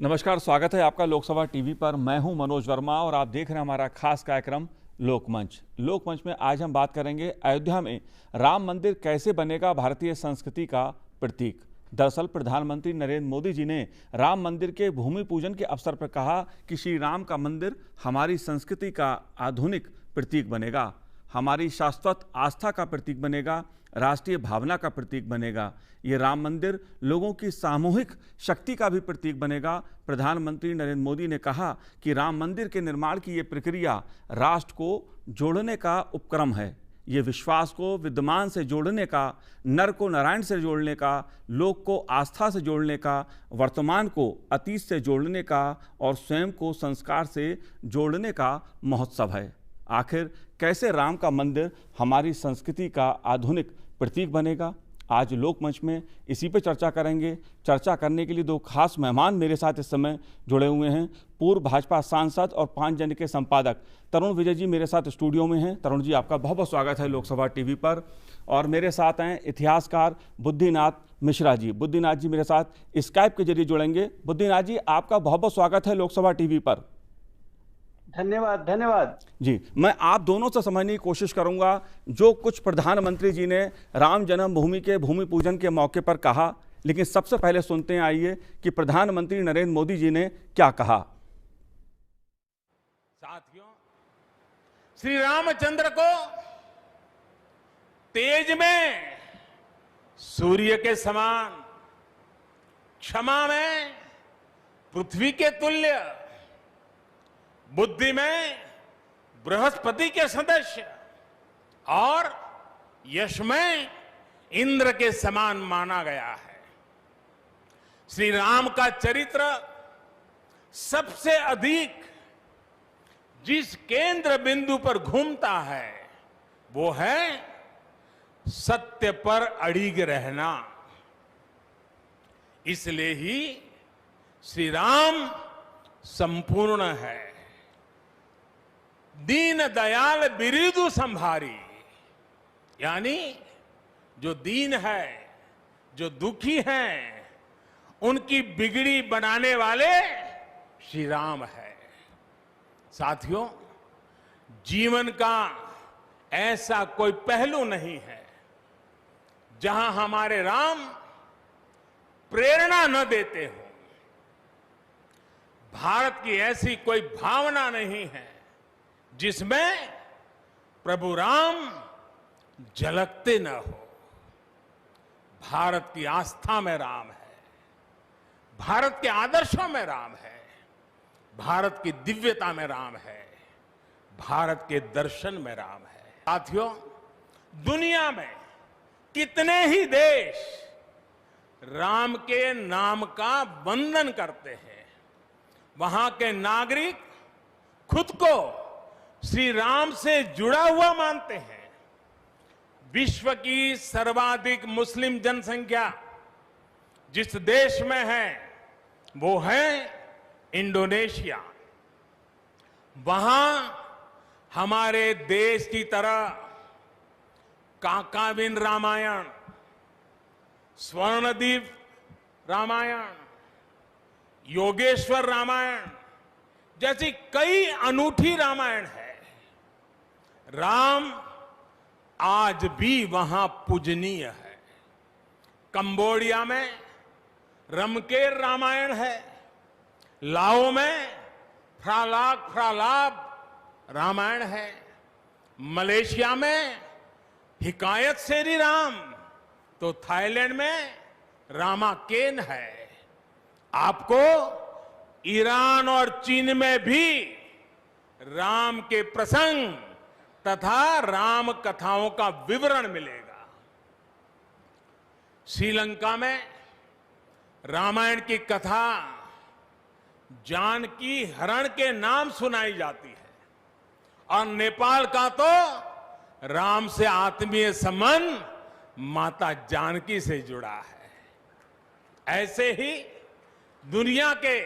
नमस्कार, स्वागत है आपका लोकसभा टीवी पर। मैं हूं मनोज वर्मा और आप देख रहे हैं हमारा खास कार्यक्रम लोकमंच। लोकमंच में आज हम बात करेंगे अयोध्या में राम मंदिर कैसे बनेगा भारतीय संस्कृति का प्रतीक। दरअसल प्रधानमंत्री नरेंद्र मोदी जी ने राम मंदिर के भूमि पूजन के अवसर पर कहा कि श्री राम का मंदिर हमारी संस्कृति का आधुनिक प्रतीक बनेगा, हमारी शाश्वत आस्था का प्रतीक बनेगा, राष्ट्रीय भावना का प्रतीक बनेगा। ये राम मंदिर लोगों की सामूहिक शक्ति का भी प्रतीक बनेगा। प्रधानमंत्री नरेंद्र मोदी ने कहा कि राम मंदिर के निर्माण की ये प्रक्रिया राष्ट्र को जोड़ने का उपक्रम है। ये विश्वास को विद्यमान से जोड़ने का, नर को नारायण से जोड़ने का, लोक को आस्था से जोड़ने का, वर्तमान को अतीत से जोड़ने का और स्वयं को संस्कार से जोड़ने का महोत्सव है। आखिर कैसे राम का मंदिर हमारी संस्कृति का आधुनिक प्रतीक बनेगा, आज लोकमंच में इसी पे चर्चा करेंगे। चर्चा करने के लिए दो खास मेहमान मेरे साथ इस समय जुड़े हुए हैं। पूर्व भाजपा सांसद और पांचजन्य के संपादक तरुण विजय जी मेरे साथ स्टूडियो में हैं। तरुण जी, आपका बहुत बहुत स्वागत है लोकसभा टीवी पर। और मेरे साथ हैं इतिहासकार बुद्धिनाथ मिश्रा जी। बुद्धिनाथ जी मेरे साथ स्काइप के जरिए जुड़ेंगे। बुद्धिनाथ जी, आपका बहुत बहुत स्वागत है लोकसभा टीवी पर। धन्यवाद जी। मैं आप दोनों से समझने की कोशिश करूंगा जो कुछ प्रधानमंत्री जी ने राम जन्मभूमि के भूमि पूजन के मौके पर कहा, लेकिन सबसे पहले सुनते हैं आइए कि प्रधानमंत्री नरेंद्र मोदी जी ने क्या कहा। साथियों, श्री रामचंद्र को तेज में सूर्य के समान, क्षमा में पृथ्वी के तुल्य, बुद्धि में बृहस्पति के सदस्य और यश में इंद्र के समान माना गया है। श्री राम का चरित्र सबसे अधिक जिस केंद्र बिंदु पर घूमता है वो है सत्य पर अड़िग रहना। इसलिए ही श्री राम संपूर्ण है। दीन दयाल बिरिदु संभारी, यानी जो दीन है, जो दुखी हैं, उनकी बिगड़ी बनाने वाले श्री राम है। साथियों, जीवन का ऐसा कोई पहलू नहीं है जहां हमारे राम प्रेरणा न देते हो। भारत की ऐसी कोई भावना नहीं है जिसमें प्रभु राम झलकते न हो। भारत की आस्था में राम है, भारत के आदर्शों में राम है, भारत की दिव्यता में राम है, भारत के दर्शन में राम है। साथियों, दुनिया में कितने ही देश राम के नाम का वंदन करते हैं। वहां के नागरिक खुद को श्री राम से जुड़ा हुआ मानते हैं। विश्व की सर्वाधिक मुस्लिम जनसंख्या जिस देश में है वो है इंडोनेशिया। वहां हमारे देश की तरह काकाविन रामायण, स्वर्णदीप रामायण, योगेश्वर रामायण जैसी कई अनूठी रामायण है। राम आज भी वहां पूजनीय है। कंबोडिया में रमकेर रामायण है, लाओ में फ्रालाप रामायण है, मलेशिया में हिकायत शेरी राम, तो थाईलैंड में रामाकेन है। आपको ईरान और चीन में भी राम के प्रसंग तथा राम कथाओं का विवरण मिलेगा। श्रीलंका में रामायण की कथा जानकी हरण के नाम सुनाई जाती है और नेपाल का तो राम से आत्मीय संबंध माता जानकी से जुड़ा है। ऐसे ही दुनिया के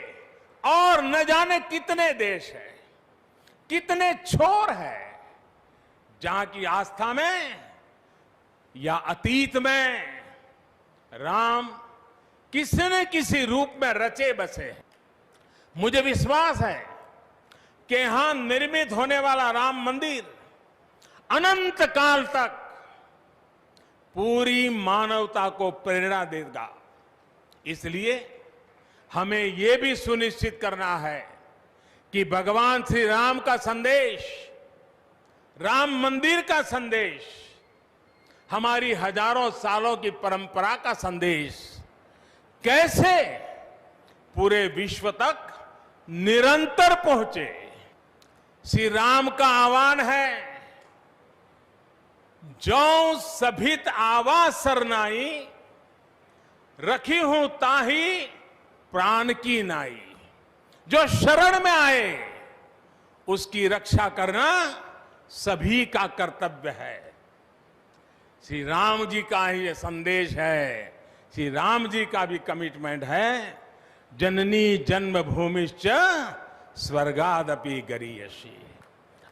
और न जाने कितने देश हैं, कितने छोर हैं जहां की आस्था में या अतीत में राम किसी न किसी रूप में रचे बसे हैं। मुझे विश्वास है कि यहां निर्मित होने वाला राम मंदिर अनंत काल तक पूरी मानवता को प्रेरणा देगा। इसलिए हमें यह भी सुनिश्चित करना है कि भगवान श्री राम का संदेश, राम मंदिर का संदेश, हमारी हजारों सालों की परंपरा का संदेश कैसे पूरे विश्व तक निरंतर पहुंचे। श्री राम का आह्वान है, जो सभित आवा सरनाई, रखी हूं ताही प्राण की नाई। जो शरण में आए उसकी रक्षा करना सभी का कर्तव्य है। श्री राम जी का ही ये संदेश है, श्री राम जी का भी कमिटमेंट है, जननी जन्मभूमिश्च स्वर्गादपि गरीयसी।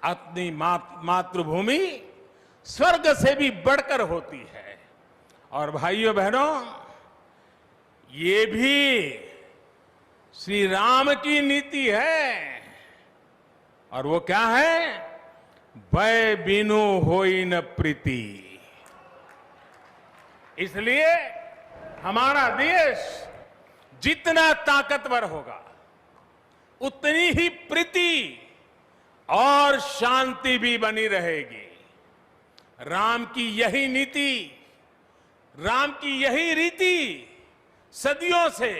अपनी मातृभूमि स्वर्ग से भी बढ़कर होती है। और भाइयों बहनों, ये भी श्री राम की नीति है, और वो क्या है? भय बिनु होई न प्रीति। इसलिए हमारा देश जितना ताकतवर होगा उतनी ही प्रीति और शांति भी बनी रहेगी। राम की यही नीति, राम की यही रीति सदियों से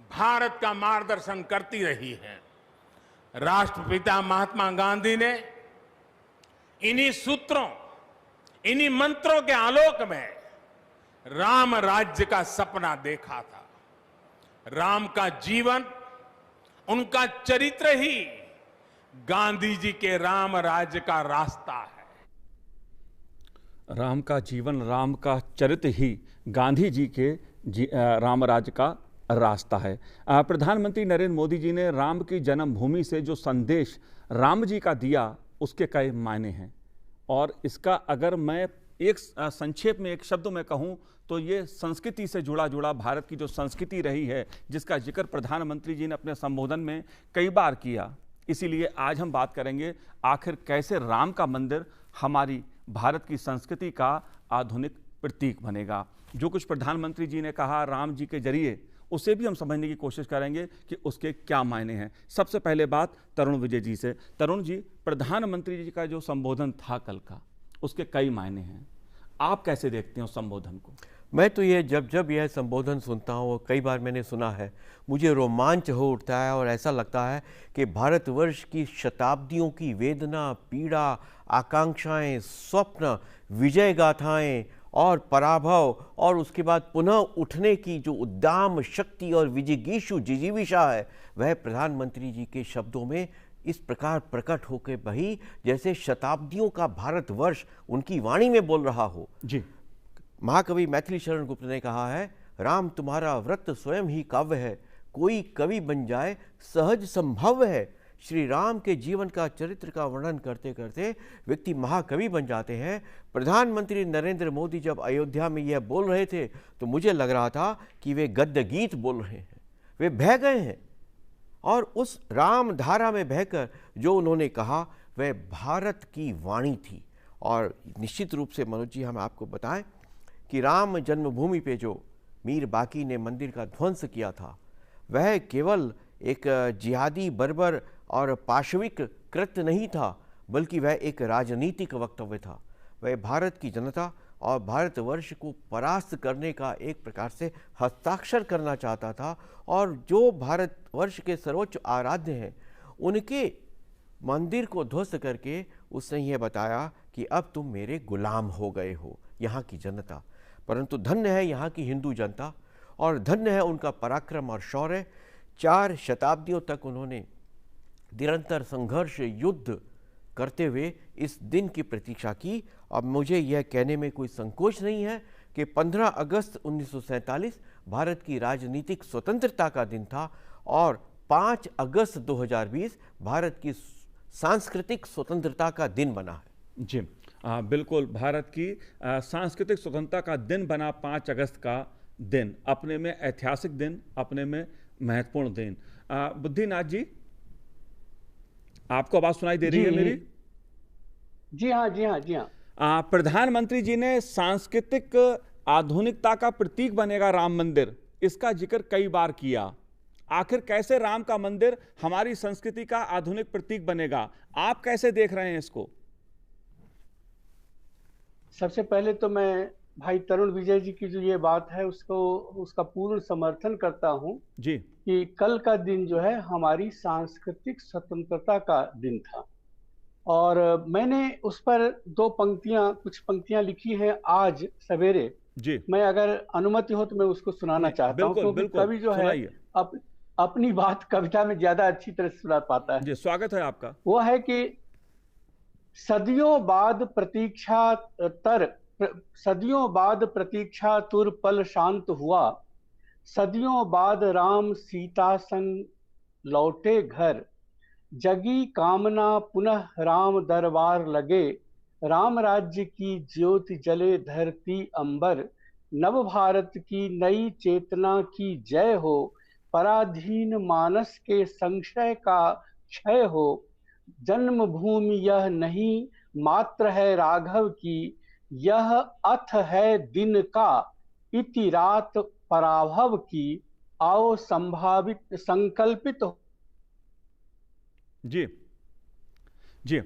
भारत का मार्गदर्शन करती रही है। राष्ट्रपिता महात्मा गांधी ने इन्हीं सूत्रों, इन्हीं मंत्रों के आलोक में राम राज्य का सपना देखा था। राम का जीवन, उनका चरित्र ही गांधी जी के राम राज्य का रास्ता है। राम का जीवन, राम का चरित्र ही गांधी जी के राम राज्य का रास्ता है। प्रधानमंत्री नरेंद्र मोदी जी ने राम की जन्मभूमि से जो संदेश राम जी का दिया, उसके कई मायने हैं। और इसका अगर मैं एक संक्षेप में, एक शब्द में कहूं तो ये संस्कृति से जुड़ा भारत की जो संस्कृति रही है, जिसका जिक्र प्रधानमंत्री जी ने अपने संबोधन में कई बार किया। इसीलिए आज हम बात करेंगे आखिर कैसे राम का मंदिर हमारी भारत की संस्कृति का आधुनिक प्रतीक बनेगा। जो कुछ प्रधानमंत्री जी ने कहा राम जी के जरिए, उसे भी हम समझने की कोशिश करेंगे कि उसके क्या मायने हैं। सबसे पहले बात तरुण विजय जी से। तरुण जी, प्रधानमंत्री जी का जो संबोधन था कल का, उसके कई मायने हैं। आप कैसे देखते हैं उस संबोधन को? मैं तो ये जब यह संबोधन सुनता हूँ, और कई बार मैंने सुना है, मुझे रोमांच हो उठता है और ऐसा लगता है कि भारतवर्ष की शताब्दियों की वेदना, पीड़ा, आकांक्षाएं, स्वप्न, विजय गाथाएं और पराभव और उसके बाद पुनः उठने की जो उद्दाम शक्ति और जिजीविषा है, वह प्रधानमंत्री जी के शब्दों में इस प्रकार प्रकट होकर बही जैसे शताब्दियों का भारतवर्ष उनकी वाणी में बोल रहा हो। जी। महाकवि मैथिली शरण गुप्त ने कहा है, राम तुम्हारा व्रत स्वयं ही काव्य है, कोई कवि बन जाए सहज संभव है। श्री राम के जीवन का, चरित्र का वर्णन करते करते व्यक्ति महाकवि बन जाते हैं। प्रधानमंत्री नरेंद्र मोदी जब अयोध्या में यह बोल रहे थे तो मुझे लग रहा था कि वे गद्य गीत बोल रहे हैं, वे बह गए हैं। और उस राम धारा में बहकर जो उन्होंने कहा वह भारत की वाणी थी। और निश्चित रूप से मनोज जी, हम आपको बताएं कि राम जन्मभूमि पे जो मीर बाकी ने मंदिर का ध्वंस किया था, वह केवल एक जिहादी, बर्बर और पाशविक कृत्य नहीं था, बल्कि वह एक राजनीतिक वक्तव्य था। वह भारत की जनता और भारतवर्ष को परास्त करने का एक प्रकार से हस्ताक्षर करना चाहता था। और जो भारतवर्ष के सर्वोच्च आराध्य हैं, उनके मंदिर को ध्वस्त करके उसने यह बताया कि अब तुम मेरे गुलाम हो गए हो, यहाँ की जनता। परंतु धन्य है यहाँ की हिंदू जनता, और धन्य है उनका पराक्रम और शौर्य। 4 शताब्दियों तक उन्होंने निरंतर संघर्ष, युद्ध करते हुए इस दिन की प्रतीक्षा की। अब मुझे यह कहने में कोई संकोच नहीं है कि 15 अगस्त 1947 भारत की राजनीतिक स्वतंत्रता का दिन था, और 5 अगस्त 2020 भारत की सांस्कृतिक स्वतंत्रता का दिन बना है। जी बिल्कुल, भारत की सांस्कृतिक स्वतंत्रता का दिन बना 5 अगस्त का दिन, अपने में ऐतिहासिक दिन, अपने में महत्वपूर्ण दिन। बुद्धिनाथ जी, आपको आवाज सुनाई दे रही है मेरी? जी हाँ, जी हाँ, जी हाँ। प्रधानमंत्री जी ने सांस्कृतिक आधुनिकता का प्रतीक बनेगा राम मंदिर, इसका जिक्र कई बार किया। आखिर कैसे राम का मंदिर हमारी संस्कृति का आधुनिक प्रतीक बनेगा? आप कैसे देख रहे हैं इसको? सबसे पहले तो मैं भाई तरुण विजय जी की जो ये बात है उसका पूर्ण समर्थन करता हूं जी। कि कल का दिन जो है हमारी सांस्कृतिक स्वतंत्रता का दिन था। और मैंने उस पर कुछ पंक्तियां लिखी हैं आज सवेरे। जी। मैं अगर अनुमति हो तो मैं उसको सुनाना चाहता हूं, क्योंकि कवि जो है अपनी बात कविता में ज्यादा अच्छी तरह से सुना पाता है। जी, स्वागत है आपका। वो है कि सदियों बाद प्रतीक्षा तुर पल शांत हुआ, सदियों बाद राम सीता संग लौटे घर, जगी कामना पुनः राम दरबार लगे, राम राज्य की ज्योति जले धरती अंबर, नव भारत की नई चेतना की जय हो, पराधीन मानस के संशय का क्षय हो, जन्मभूमि यह नहीं मात्र है राघव की, यह अथ है दिन का इति रात पराभव की, आओ संभावित संकल्पित। जी जी,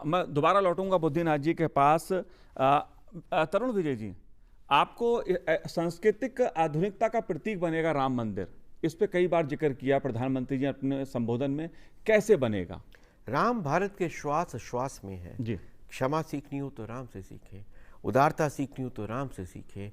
मैं दोबारा लौटूंगा बुद्धिनाथ जी के पास। तरुण विजय जी, आपको सांस्कृतिक आधुनिकता का प्रतीक बनेगा राम मंदिर, इस पे कई बार जिक्र किया प्रधानमंत्री जी अपने संबोधन में, कैसे बनेगा? राम भारत के श्वास श्वास में है जी। क्षमा सीखनी हो तो राम से सीखे, उदारता सीखनी हो तो राम से सीखे।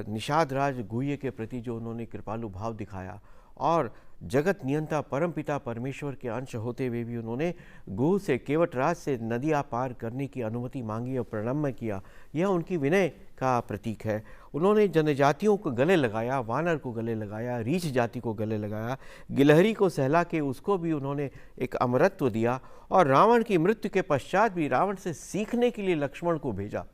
निषाद राज गुह्य के प्रति जो उन्होंने कृपालु भाव दिखाया और जगत नियंता परमपिता परमेश्वर के अंश होते हुए भी उन्होंने गुह से केवटराज से नदियाँ पार करने की अनुमति मांगी और प्रणम्य किया, यह उनकी विनय का प्रतीक है। उन्होंने जनजातियों को गले लगाया, वानर को गले लगाया, रीछ जाति को गले लगाया, गिलहरी को सहला के उसको भी उन्होंने एक अमरत्व दिया और रावण की मृत्यु के पश्चात भी रावण से सीखने के लिए लक्ष्मण को भेजा।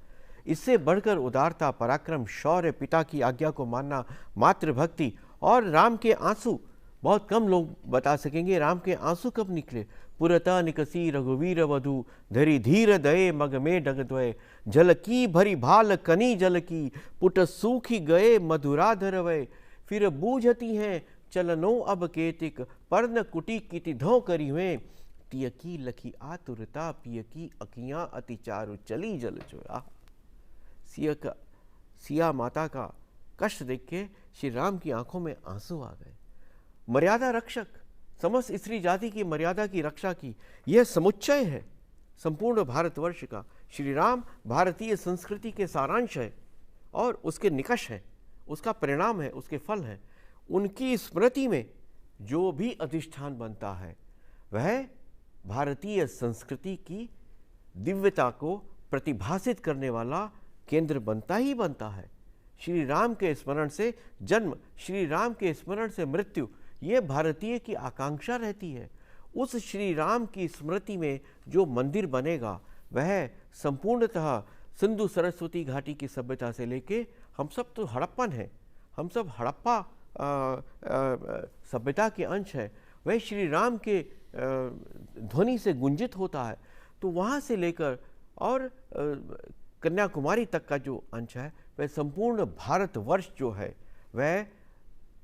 इससे बढ़कर उदारता, पराक्रम, शौर्य, पिता की आज्ञा को मानना, मातृभक्ति और राम के आंसू बहुत कम लोग बता सकेंगे। राम के आंसू कब निकले? पुरता निकसी रघुवीर वधु, धरी धीर दये मग में डगद्वय, जल की भरी भाल कनी जल की, पुट सूखी गए मधुराधर वय, फिर बूझती हैं चलनो अब केतिक, पर्ण कुटी किति धो करी हुए, तिय की लखी आतुरता, पिय की अखियां अति चारु चली जल जोया। सिया माता का कष्ट देख के श्री राम की आंखों में आंसू आ गए। मर्यादा रक्षक, समस्त स्त्री जाति की मर्यादा की रक्षा की, यह समुच्चय है संपूर्ण भारतवर्ष का। श्री राम भारतीय संस्कृति के सारांश है और उसके निकष है, उसका परिणाम है, उसके फल है। उनकी स्मृति में जो भी अधिष्ठान बनता है वह भारतीय संस्कृति की दिव्यता को प्रतिभासित करने वाला केंद्र बनता ही बनता है। श्री राम के स्मरण से जन्म, श्री राम के स्मरण से मृत्यु, ये भारतीय की आकांक्षा रहती है। उस श्री राम की स्मृति में जो मंदिर बनेगा वह संपूर्णतः सिंधु सरस्वती घाटी की सभ्यता से लेके, हम सब तो हड़प्पन है, हम सब हड़प्पा सभ्यता के अंश है, वह श्री राम के ध्वनि से गुंजित होता है। तो वहाँ से लेकर और कन्याकुमारी तक का जो अंश है वह संपूर्ण भारतवर्ष जो है वह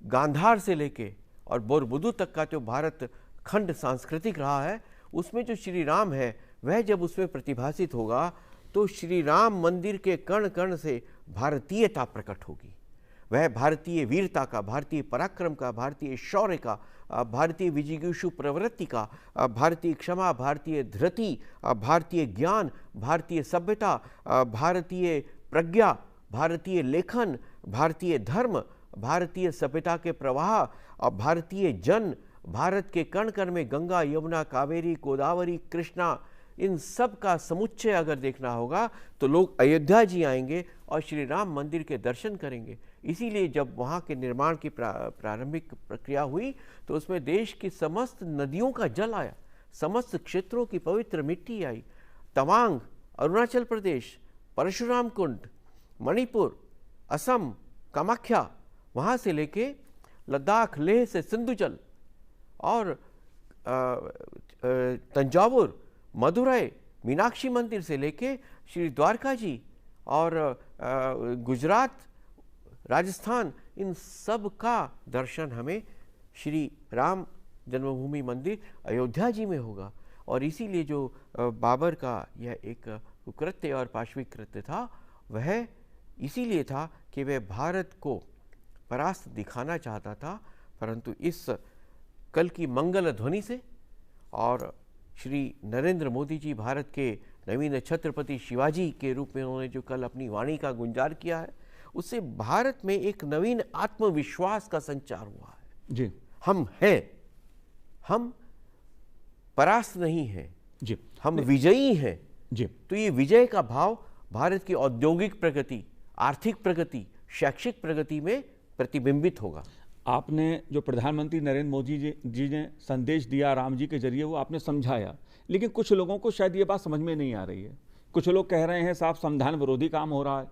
गांधार से लेके और बोरबुदु तक का जो भारत खंड सांस्कृतिक रहा है, उसमें जो श्री राम है वह जब उसमें प्रतिभासित होगा तो श्री राम मंदिर के कण कण से भारतीयता प्रकट होगी। वह भारतीय वीरता का, भारतीय पराक्रम का, भारतीय शौर्य का, भारतीय विजिगीषु प्रवृत्ति का, भारतीय क्षमा, भारतीय धृति, भारतीय ज्ञान, भारतीय सभ्यता, भारतीय प्रज्ञा, भारतीय लेखन, भारतीय धर्म, भारतीय सभ्यता के प्रवाह और भारतीय जन, भारत के कण कण में गंगा, यमुना, कावेरी, गोदावरी, कृष्णा, इन सब का समुच्चय अगर देखना होगा तो लोग अयोध्या जी आएंगे और श्री राम मंदिर के दर्शन करेंगे। इसीलिए जब वहाँ के निर्माण की प्रारंभिक प्रक्रिया हुई तो उसमें देश की समस्त नदियों का जल आया, समस्त क्षेत्रों की पवित्र मिट्टी आई। तवांग, अरुणाचल प्रदेश, परशुराम कुंड, मणिपुर, असम, कामाख्या, वहाँ से लेके लद्दाख, लेह से सिंधु जल और तंजावुर, मदुरई, मीनाक्षी मंदिर से लेके श्री द्वारका जी और गुजरात, राजस्थान, इन सब का दर्शन हमें श्री राम जन्मभूमि मंदिर अयोध्या जी में होगा। और इसीलिए जो बाबर का यह एक कुकृत्य और पाशविक कृत्य था, वह इसीलिए था कि वह भारत को परास्त दिखाना चाहता था, परंतु इस कल की मंगल ध्वनि से और श्री नरेंद्र मोदी जी भारत के नवीन छत्रपति शिवाजी के रूप में उन्होंने जो कल अपनी वाणी का गुंजार किया है, उससे भारत में एक नवीन आत्मविश्वास का संचार हुआ है। जी, हम हैं, हम परास्त नहीं हैं जी, हम विजयी हैं। जी, तो ये विजय का भाव भारत की औद्योगिक प्रगति, आर्थिक प्रगति, शैक्षिक प्रगति में प्रतिबिंबित होगा। आपने जो प्रधानमंत्री नरेंद्र मोदी जी ने संदेश दिया राम जी के जरिए, वो आपने समझाया, लेकिन कुछ लोगों को शायद ये बात समझ में नहीं आ रही है। कुछ लोग कह रहे हैं साहब संविधान विरोधी काम हो रहा है,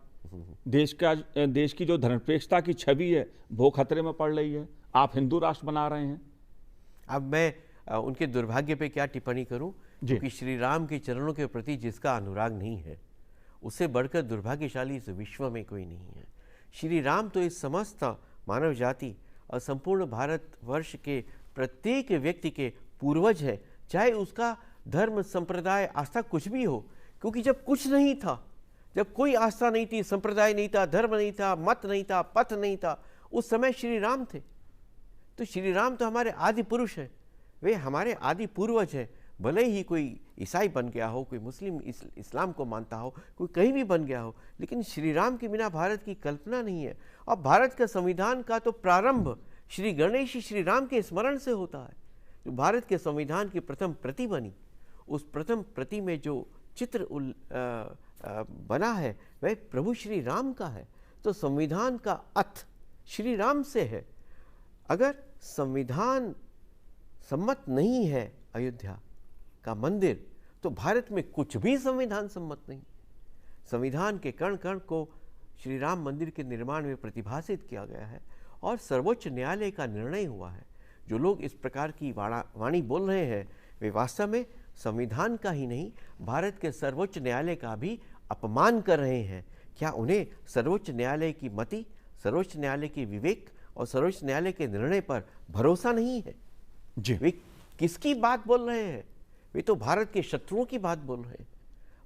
देश की जो धर्मनिरपेक्षता की छवि है वो खतरे में पड़ रही है, आप हिंदू राष्ट्र बना रहे हैं। अब मैं उनके दुर्भाग्य पे क्या टिप्पणी करूं, क्योंकि श्री राम के चरणों के प्रति जिसका अनुराग नहीं है, उससे बढ़कर दुर्भाग्यशाली इस विश्व में कोई नहीं है। श्री राम तो इस समस्त मानव जाति और संपूर्ण भारतवर्ष के प्रत्येक व्यक्ति के पूर्वज हैं, चाहे उसका धर्म, संप्रदाय, आस्था कुछ भी हो। क्योंकि जब कुछ नहीं था, जब कोई आस्था नहीं थी, संप्रदाय नहीं था, धर्म नहीं था, मत नहीं था, पथ नहीं था, उस समय श्री राम थे। तो श्री राम तो हमारे आदि पुरुष हैं, वे हमारे आदि पूर्वज हैं। भले ही कोई ईसाई बन गया हो, कोई मुस्लिम इस्लाम को मानता हो, कोई कहीं भी बन गया हो, लेकिन श्री राम के बिना भारत की कल्पना नहीं है। और भारत का संविधान का तो प्रारंभ श्री गणेश श्री राम के स्मरण से होता है। जो भारत के संविधान की प्रथम प्रति बनी, उस प्रथम प्रति में जो चित्र बना है वह प्रभु श्री राम का है। तो संविधान का अर्थ श्री राम से है। अगर संविधान सम्मत नहीं है अयोध्या का मंदिर, तो भारत में कुछ भी संविधान सम्मत नहीं। संविधान के कण कण को श्री राम मंदिर के निर्माण में प्रतिभाषित किया गया है और सर्वोच्च न्यायालय का निर्णय हुआ है। जो लोग इस प्रकार की वाणी बोल रहे हैं, वे वास्तव में संविधान का ही नहीं, भारत के सर्वोच्च न्यायालय का भी अपमान कर रहे हैं। क्या उन्हें सर्वोच्च न्यायालय की मति, सर्वोच्च न्यायालय के विवेक और सर्वोच्च न्यायालय के निर्णय पर भरोसा नहीं है? जी, वे किसकी बात बोल रहे हैं? वे तो भारत के शत्रुओं की बात बोल रहे हैं।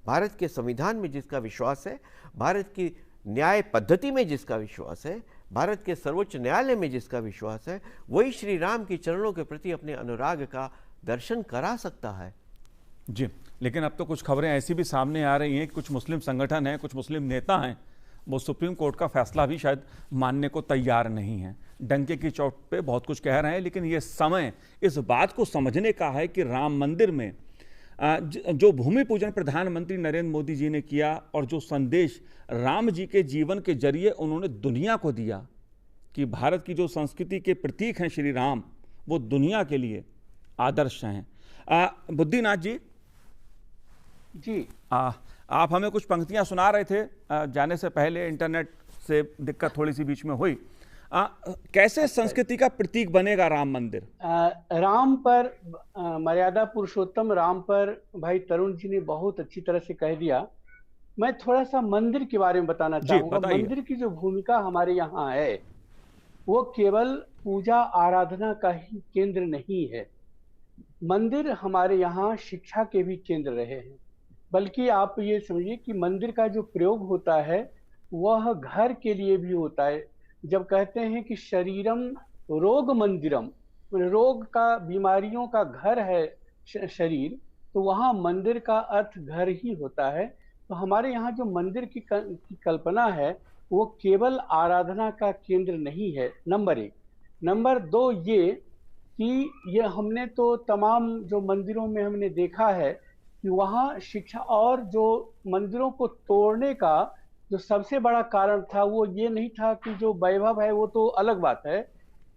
भारत के संविधान में जिसका विश्वास है, भारत की न्याय पद्धति में जिसका विश्वास है, भारत के सर्वोच्च न्यायालय में जिसका विश्वास है, वही श्री राम के चरणों के प्रति अपने अनुराग का दर्शन करा सकता है। जी, लेकिन अब तो कुछ खबरें ऐसी भी सामने आ रही हैं कि कुछ मुस्लिम संगठन हैं, कुछ मुस्लिम नेता हैं, वो सुप्रीम कोर्ट का फैसला भी शायद मानने को तैयार नहीं है। डंके की चोट पे बहुत कुछ कह रहे हैं, लेकिन ये समय इस बात को समझने का है कि राम मंदिर में जो भूमि पूजन प्रधानमंत्री नरेंद्र मोदी जी ने किया और जो संदेश राम जी के जीवन के जरिए उन्होंने दुनिया को दिया कि भारत की जो संस्कृति के प्रतीक हैं श्री राम, वो दुनिया के लिए आदर्श हैं। बुद्धिनाथ जी, आप हमें कुछ पंक्तियां सुना रहे थे जाने से पहले, इंटरनेट से दिक्कत थोड़ी सी बीच में हुई। कैसे संस्कृति का प्रतीक बनेगा राम मंदिर? राम पर मर्यादा पुरुषोत्तम राम पर भाई तरुण जी ने बहुत अच्छी तरह से कह दिया। मैं थोड़ा सा मंदिर के बारे में बताना चाहूंगा। मंदिर की जो भूमिका हमारे यहाँ है, वो केवल पूजा आराधना का ही केंद्र नहीं है। मंदिर हमारे यहाँ शिक्षा के भी केंद्र रहे हैं। बल्कि आप ये समझिए कि मंदिर का जो प्रयोग होता है वह घर के लिए भी होता है। जब कहते हैं कि शरीरम रोग मंदिरम, रोग का, बीमारियों का घर है शरीर, तो वहाँ मंदिर का अर्थ घर ही होता है। तो हमारे यहाँ जो मंदिर की कल्पना है वो केवल आराधना का केंद्र नहीं है, नंबर एक। नंबर दो ये कि ये हमने तो तमाम जो मंदिरों में हमने देखा है कि वहाँ शिक्षा, और जो मंदिरों को तोड़ने का जो सबसे बड़ा कारण था वो ये नहीं था कि जो वैभव है वो तो अलग बात है,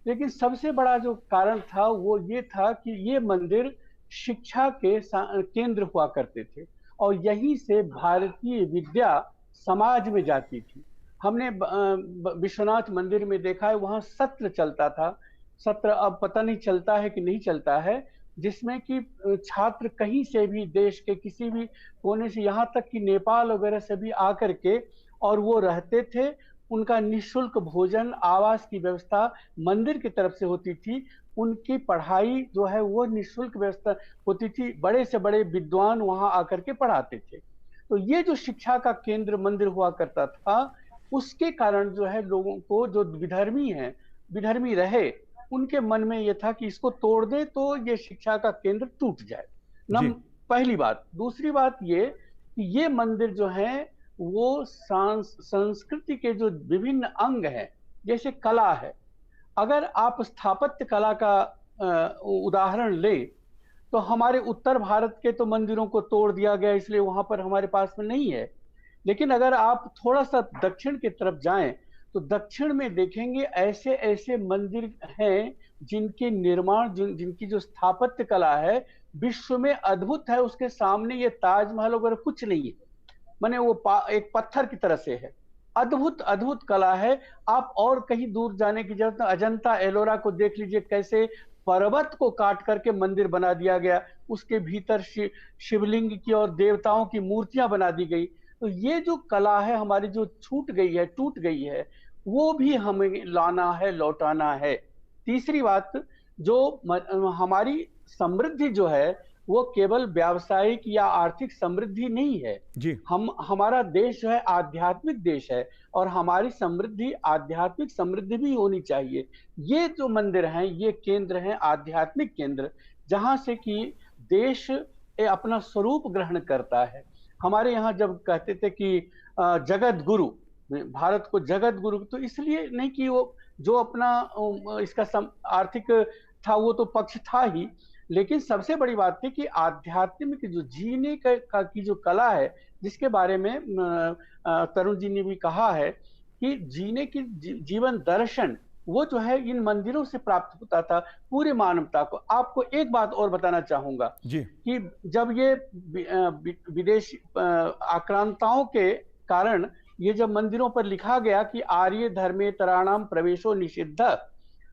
लेकिन सबसे बड़ा जो कारण था वो ये था कि ये मंदिर शिक्षा के केंद्र हुआ करते थे और यहीं से भारतीय विद्या समाज में जाती थी। हमने विश्वनाथ मंदिर में देखा है, वहाँ सत्र चलता था सत्र अब पता नहीं चलता है कि नहीं चलता है, जिसमें कि छात्र कहीं से भी, देश के किसी भी कोने से, यहाँ तक कि नेपाल वगैरह से भी आकर के और वो रहते थे। उनका निःशुल्क भोजन, आवास की व्यवस्था मंदिर की तरफ से होती थी। उनकी पढ़ाई जो है वो निःशुल्क व्यवस्था होती थी। बड़े से बड़े विद्वान वहां आकर के पढ़ाते थे। तो ये जो शिक्षा का केंद्र मंदिर हुआ करता था, उसके कारण जो है लोगों को, जो विधर्मी हैं, विधर्मी रहे, उनके मन में ये था कि इसको तोड़ दे तो ये शिक्षा का केंद्र टूट जाए। पहली बात। दूसरी बात ये कि ये मंदिर जो है वो संस्कृति के जो विभिन्न अंग हैं, जैसे कला है, अगर आप स्थापत्य कला का उदाहरण ले तो हमारे उत्तर भारत के तो मंदिरों को तोड़ दिया गया, इसलिए वहां पर हमारे पास में नहीं है। लेकिन अगर आप थोड़ा सा दक्षिण की तरफ जाएं तो दक्षिण में देखेंगे ऐसे ऐसे मंदिर हैं जिनके निर्माण, जिनकी जो स्थापत्य कला है विश्व में अद्भुत है। उसके सामने ये ताजमहल वगैरह कुछ नहीं है, माने वो एक पत्थर की तरह से है। अद्भुत अद्भुत कला है। आप और कहीं दूर जाने की जरूरत नहीं। अजंता एलोरा को देख लीजिए, कैसे पर्वत को काट करके मंदिर बना दिया गया, उसके भीतर शिवलिंग की और देवताओं की मूर्तियां बना दी गई। तो ये जो कला है हमारी, जो छूट गई है, टूट गई है, वो भी हमें लाना है, लौटाना है। तीसरी बात, जो हमारी समृद्धि जो है वो केवल व्यावसायिक या आर्थिक समृद्धि नहीं है जी। हमारा देश जो है आध्यात्मिक देश है और हमारी समृद्धि आध्यात्मिक समृद्धि भी होनी चाहिए। ये जो मंदिर हैं ये केंद्र हैं, आध्यात्मिक केंद्र, जहां से कि देश अपना स्वरूप ग्रहण करता है। हमारे यहाँ जब कहते थे कि जगत गुरु, भारत को जगत गुरु, तो इसलिए नहीं कि वो जो अपना इसका आर्थिक था वो तो पक्ष था ही, लेकिन सबसे बड़ी बात थी कि आध्यात्मिक जो जीने की जो कला है, जिसके बारे में तरुण जी ने भी कहा है कि जीने की जीवन दर्शन वो जो है इन मंदिरों से प्राप्त होता था पूरी मानवता को। आपको एक बात और बताना चाहूंगा जी, कि जब ये विदेशी आक्रांताओं के कारण ये जब मंदिरों पर लिखा गया कि आर्य धर्मेतराणाम प्रवेशो निषिद्ध,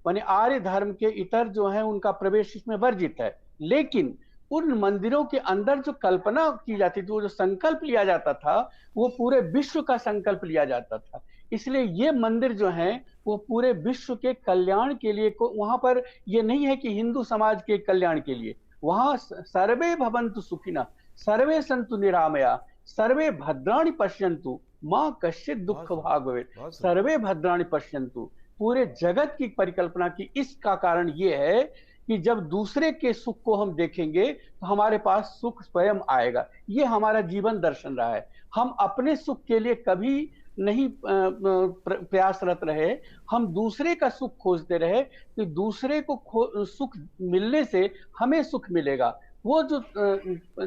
माने आर्य धर्म के इतर जो है उनका प्रवेश इसमें वर्जित है, लेकिन उन मंदिरों के अंदर जो कल्पना की जाती थी, वो जो संकल्प लिया जाता था, वो पूरे विश्व का संकल्प लिया जाता था। इसलिए ये मंदिर जो है वो पूरे विश्व के कल्याण के लिए, वहां पर ये नहीं है कि हिंदू समाज के कल्याण के लिए, वहां सर्वे भवन्तु सुखिनः, सर्वे सन्तु निरामया, सर्वे भद्राणि पश्यन्तु, मां कश्चित् दुःख भाग् भवेत्, सर्वे भद्राणि पश्यन्तु। पूरे जगत की परिकल्पना की। इसका कारण ये है कि जब दूसरे के सुख को हम देखेंगे तो हमारे पास सुख स्वयं आएगा। ये हमारा जीवन दर्शन रहा है। हम अपने सुख के लिए कभी नहीं प्रयासरत रहे, हम दूसरे का सुख खोजते रहे कि दूसरे को सुख मिलने से हमें सुख मिलेगा। वो जो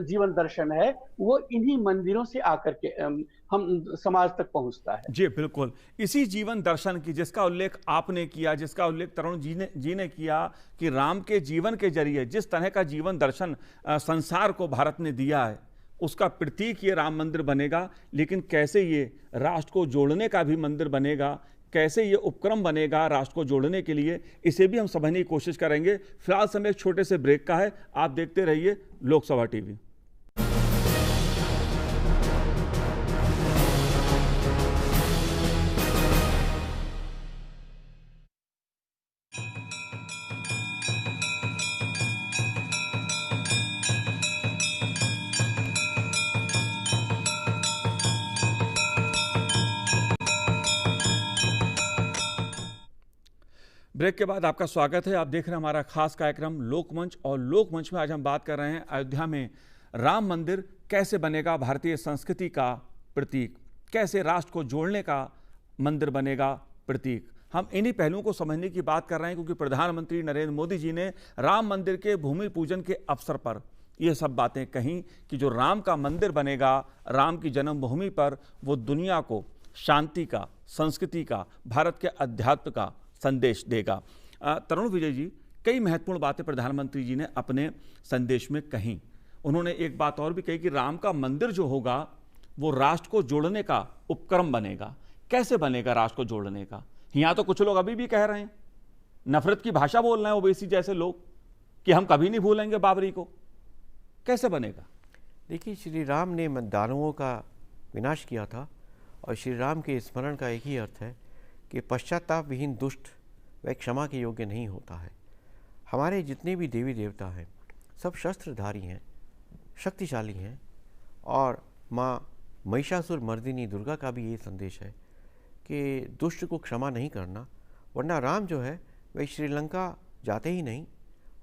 जीवन दर्शन है वो इन्हीं मंदिरों से आकर के हम समाज तक पहुंचता है। जी बिल्कुल, इसी जीवन दर्शन की जिसका उल्लेख आपने किया, जिसका उल्लेख तरुण जी ने किया कि राम के जीवन के जरिए जिस तरह का जीवन दर्शन संसार को भारत ने दिया है, उसका प्रतीक ये राम मंदिर बनेगा। लेकिन कैसे ये राष्ट्र को जोड़ने का भी मंदिर बनेगा, कैसे ये उपक्रम बनेगा राष्ट्र को जोड़ने के लिए, इसे भी हम समझने की कोशिश करेंगे। फिलहाल समय एक छोटे से ब्रेक का है, आप देखते रहिए लोकसभा टीवी। ब्रेक के बाद आपका स्वागत है। आप देख रहे हैं हमारा खास कार्यक्रम लोकमंच, और लोकमंच में आज हम बात कर रहे हैं अयोध्या में राम मंदिर कैसे बनेगा भारतीय संस्कृति का प्रतीक, कैसे राष्ट्र को जोड़ने का मंदिर बनेगा प्रतीक। हम इन्हीं पहलुओं को समझने की बात कर रहे हैं क्योंकि प्रधानमंत्री नरेंद्र मोदी जी ने राम मंदिर के भूमि पूजन के अवसर पर ये सब बातें कहीं कि जो राम का मंदिर बनेगा राम की जन्मभूमि पर, वो दुनिया को शांति का, संस्कृति का, भारत के अध्यात्म का संदेश देगा। तरुण विजय जी, कई महत्वपूर्ण बातें प्रधानमंत्री जी ने अपने संदेश में कही। उन्होंने एक बात और भी कही कि राम का मंदिर जो होगा वो राष्ट्र को जोड़ने का उपक्रम बनेगा। कैसे बनेगा राष्ट्र को जोड़ने का? यहाँ तो कुछ लोग अभी भी कह रहे हैं नफरत की भाषा बोल रहे हैं ओवैसी जैसे लोग कि हम कभी नहीं भूलेंगे बाबरी को। कैसे बनेगा? देखिए, श्री राम ने दानवों का विनाश किया था और श्री राम के स्मरण का एक ही अर्थ है कि पश्चाताप विहीन दुष्ट वह क्षमा के योग्य नहीं होता है। हमारे जितने भी देवी देवता हैं सब शस्त्रधारी हैं, शक्तिशाली हैं, और माँ महिषासुर मर्दिनी दुर्गा का भी ये संदेश है कि दुष्ट को क्षमा नहीं करना। वरना राम जो है वह श्रीलंका जाते ही नहीं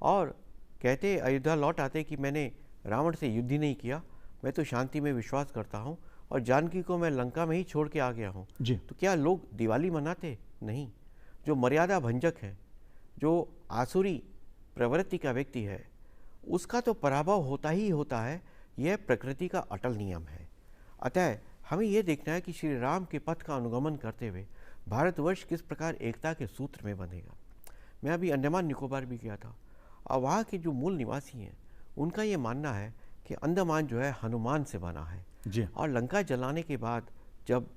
और कहते, अयोध्या लौट आते कि मैंने रावण से युद्ध ही नहीं किया, मैं तो शांति में विश्वास करता हूँ और जानकी को मैं लंका में ही छोड़ के आ गया हूँ। तो क्या लोग दिवाली मनाते? नहीं। जो मर्यादा भंजक है, जो आसुरी प्रवृत्ति का व्यक्ति है, उसका तो पराभव होता ही होता है। यह प्रकृति का अटल नियम है। अतः हमें यह देखना है कि श्री राम के पथ का अनुगमन करते हुए भारतवर्ष किस प्रकार एकता के सूत्र में बंधेगा। मैं अभी अंडमान निकोबार भी गया था और वहाँ के जो मूल निवासी हैं उनका ये मानना है कि अंडमान जो है हनुमान से बना है जी। और लंका जलाने के बाद जब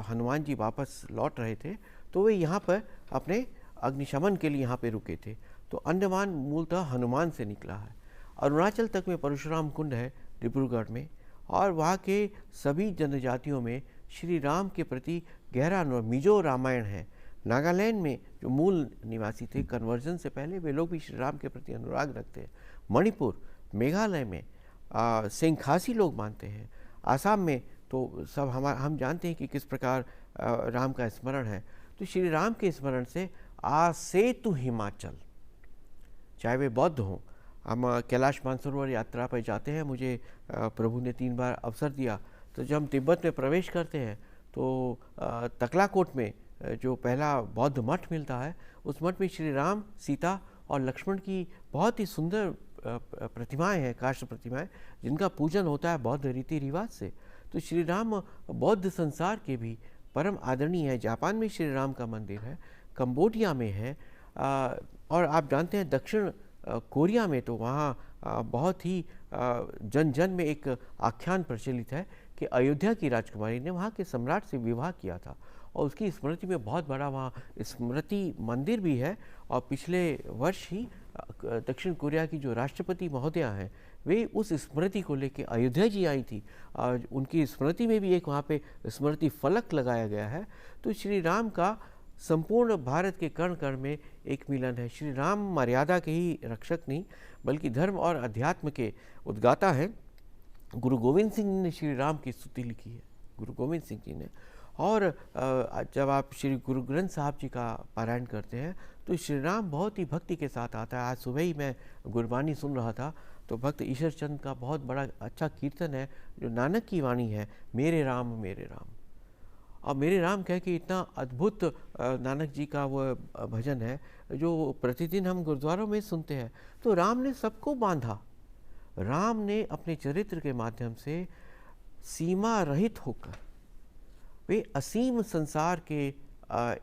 हनुमान जी वापस लौट रहे थे तो वे यहाँ पर अपने अग्निशमन के लिए यहाँ पे रुके थे। तो अंडमान मूलतः हनुमान से निकला है। अरुणाचल तक में परशुराम कुंड है डिब्रूगढ़ में, और वहाँ के सभी जनजातियों में श्री राम के प्रति गहरा मिजो रामायण है। नागालैंड में जो मूल निवासी थे कन्वर्जन से पहले, वे लोग भी श्री राम के प्रति अनुराग रखते हैं। मणिपुर, मेघालय में सेंखासी लोग मानते हैं। आसाम में तो सब हम जानते हैं कि किस प्रकार राम का स्मरण है। तो श्री राम के स्मरण से आसेतु हिमाचल, चाहे वे बौद्ध हों। हम कैलाश मानसरोवर यात्रा पर जाते हैं, मुझे प्रभु ने 3 बार अवसर दिया। तो जब हम तिब्बत में प्रवेश करते हैं तो तकलाकोट में जो पहला बौद्ध मठ मिलता है, उस मठ में श्री राम, सीता और लक्ष्मण की बहुत ही सुंदर प्रतिमाएं हैं, काष्ठ प्रतिमाएं, जिनका पूजन होता है बौद्ध रीति रिवाज से। तो श्री राम बौद्ध संसार के भी परम आदरणीय है। जापान में श्री राम का मंदिर है, कंबोडिया में है, और आप जानते हैं दक्षिण कोरिया में तो वहाँ बहुत ही जन जन में एक आख्यान प्रचलित है कि अयोध्या की राजकुमारी ने वहाँ के सम्राट से विवाह किया था और उसकी स्मृति में बहुत बड़ा वहाँ स्मृति मंदिर भी है। और पिछले वर्ष ही दक्षिण कोरिया की जो राष्ट्रपति महोदया हैं वे उस स्मृति को लेकर अयोध्या जी आई थी और उनकी स्मृति में भी एक वहाँ पे स्मृति फलक लगाया गया है। तो श्री राम का संपूर्ण भारत के कण कण में एक मिलन है। श्री राम मर्यादा के ही रक्षक नहीं बल्कि धर्म और अध्यात्म के उद्गाता हैं। गुरु गोविंद सिंह ने श्री राम की स्तुति लिखी है, गुरु गोविंद सिंह जी ने। और जब आप श्री गुरु ग्रंथ साहब जी का पारायण करते हैं तो श्री राम बहुत ही भक्ति के साथ आता है। आज सुबह ही मैं गुरबानी सुन रहा था तो भक्त ईश्वर चंद का बहुत बड़ा अच्छा कीर्तन है जो नानक की वाणी है, मेरे राम मेरे राम। और मेरे राम कह के इतना अद्भुत नानक जी का वो भजन है जो प्रतिदिन हम गुरुद्वारों में सुनते हैं। तो राम ने सबको बांधा। राम ने अपने चरित्र के माध्यम से सीमा रहित होकर, वे असीम संसार के